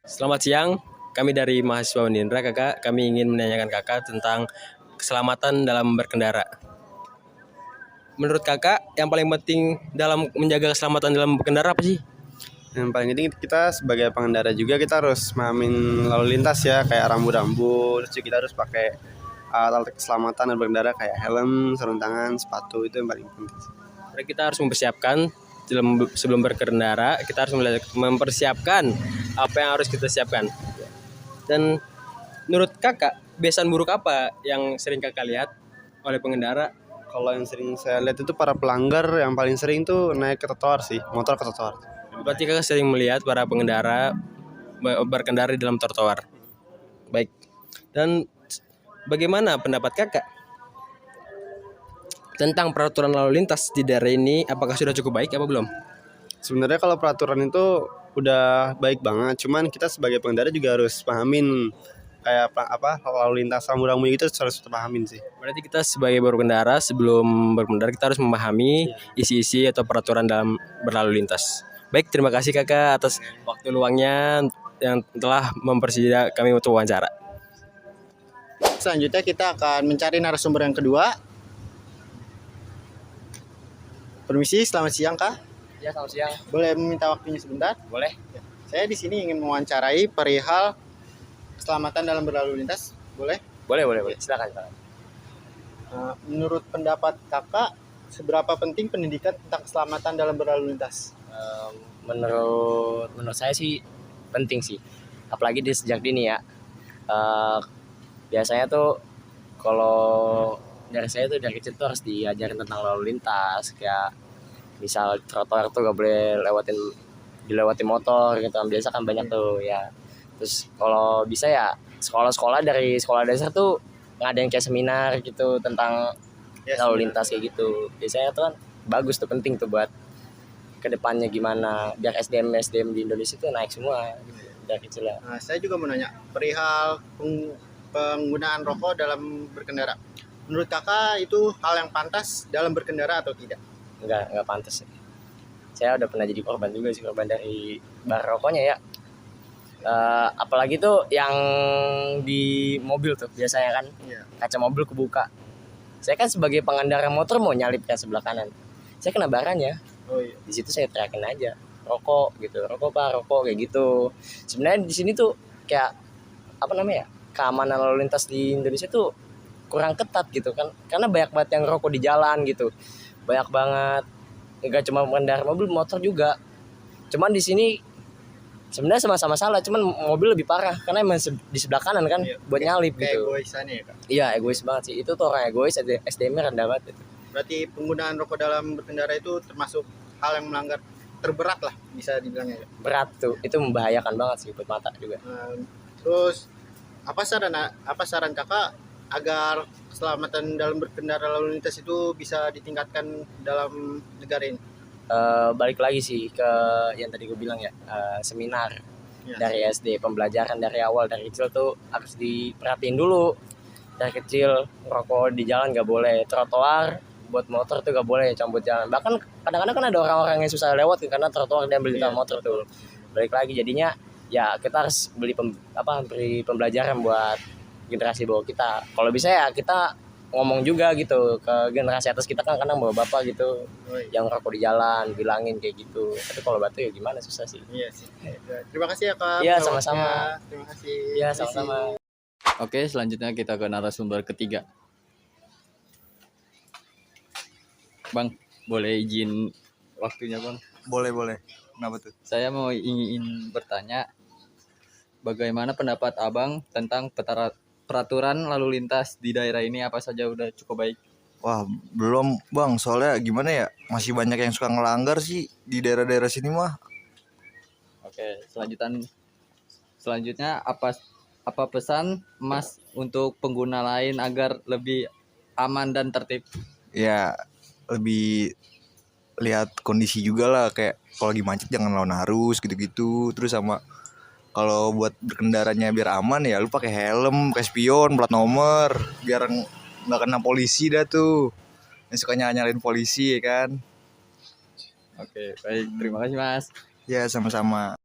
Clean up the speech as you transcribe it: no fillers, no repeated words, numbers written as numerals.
Selamat siang, kami dari mahasiswa Unindra, kakak. Kami ingin menanyakan kakak tentang keselamatan dalam berkendara. Menurut kakak, yang paling penting dalam menjaga keselamatan dalam berkendara apa sih? Yang paling penting kita sebagai pengendara juga kita harus memahamin lalu lintas ya, kayak rambu-rambu. Terus juga kita harus pakai alat keselamatan dan berkendara kayak helm, sarung tangan, sepatu, itu yang paling penting. Jadi kita harus mempersiapkan sebelum berkendara, kita harus mempersiapkan apa yang harus kita siapkan. Dan menurut kakak, kebiasaan buruk apa yang sering kakak lihat oleh pengendara? Kalau yang sering saya lihat itu para pelanggar yang paling sering tuh naik ke trotoar sih, motor ke trotoar. Berarti kakak sering melihat para pengendara berkendara di dalam trotoar. Baik. Dan bagaimana pendapat kakak tentang peraturan lalu lintas di daerah ini? Apakah sudah cukup baik apa belum? Sebenarnya kalau peraturan itu udah baik banget, cuman kita sebagai pengendara juga harus pahamin kayak lalu lintas rambu-rambu gitu harus kita pahamin sih. Berarti kita sebagai berkendara, sebelum berkendara kita harus memahami isi-isi atau peraturan dalam berlalu lintas. Baik, terima kasih kakak atas waktu luangnya yang telah mempersedia kami untuk wawancara. Selanjutnya kita akan mencari narasumber yang kedua. Permisi, selamat siang Kak. Ya, selamat siang. Boleh meminta waktunya sebentar? Boleh. Saya di sini ingin mewawancarai perihal keselamatan dalam berlalu lintas. Boleh? Boleh. Silakan. Menurut pendapat Kakak, seberapa penting pendidikan tentang keselamatan dalam berlalu lintas? Menurut saya sih penting sih, apalagi di sejak dini ya. Biasanya tuh kalau dari saya tuh dari kecil tuh harus diajarin tentang lalu lintas, kayak misal trotoar tuh gak boleh dilewati motor gitu kan, biasa kan banyak tuh ya. Terus kalau bisa ya sekolah-sekolah dari sekolah dasar tuh ngadain kayak seminar gitu tentang lalu lintas kayak gitu. Biasanya tuh kan bagus tuh, penting tuh buat kedepannya gimana biar SDM di Indonesia tuh naik semua gitu, dari kecil ya. Saya juga mau nanya perihal penggunaan rokok dalam berkendara. Menurut Kakak itu hal yang pantas dalam berkendara atau tidak? Enggak pantas. Saya udah pernah jadi korban juga sih, korban dari bar rokoknya ya. Apalagi tuh yang di mobil tuh biasanya kan, kaca mobil kebuka. Saya kan sebagai pengendara motor mau nyalip ke sebelah kanan, saya kena barannya. Di situ saya teriakin aja, rokok gitu, rokok pak, rokok kayak gitu. Sebenarnya di sini tuh kayak keamanan lalu lintas di Indonesia tuh kurang ketat gitu kan, karena banyak banget yang rokok di jalan gitu, banyak banget. Enggak cuma pengendara mobil, motor juga. Cuman di sini sebenarnya sama-sama salah, cuman mobil lebih parah karena emang di sebelah kanan kan, buat nyalip gitu. Egoisannya ya Kak? Iya, egois banget sih. Itu tuh orang egois, SDM-nya rendah banget gitu. Berarti penggunaan rokok dalam berkendara itu termasuk hal yang melanggar terberat lah, bisa dibilangnya ya? Berat tuh, itu membahayakan banget sih buat mata juga. Terus apa saran Kakak agar keselamatan dalam berkendara lalu lintas itu bisa ditingkatkan dalam negara ini? Balik lagi sih ke yang tadi gue bilang ya, seminar dari SD, pembelajaran dari awal, dari kecil tuh harus diperhatiin dulu. Dari kecil ngerokok di jalan gak boleh, trotoar buat motor tuh gak boleh cabut jalan. Bahkan kadang-kadang kan ada orang-orang yang susah lewat karena trotoar dia ambil di motor tuh. Balik lagi jadinya ya kita harus beri pembelajaran buat generasi bawah kita. Kalau bisa ya kita ngomong juga gitu ke generasi atas kita kan, kadang bawa bapak gitu yang rokok di jalan, bilangin kayak gitu. Tapi kalau batu ya gimana, susah sih. Iya sih. Terima kasih ya Kak. Iya, sama-sama. Terima kasih. Iya, sama-sama. Oke, selanjutnya kita ke narasumber ketiga. Bang, boleh izin waktunya Bang? Boleh. Kenapa tuh? Saya mau ingin bertanya, bagaimana pendapat Abang tentang peraturan lalu lintas di daerah ini, apa saja udah cukup baik? Wah, belum Bang, soalnya gimana ya, masih banyak yang suka ngelanggar sih di daerah-daerah sini mah. Oke, selanjutnya apa pesan Mas untuk pengguna lain agar lebih aman dan tertib? Ya, lebih lihat kondisi juga lah, kayak kalau lagi macet jangan lawan arus gitu-gitu. Terus sama kalau buat berkendaranya biar aman ya lu pakai helm, pakai spion, plat nomor, biar nggak kena polisi dah tuh. Yang suka nyalain polisi ya kan. Oke, baik. Terima kasih Mas. Ya sama-sama.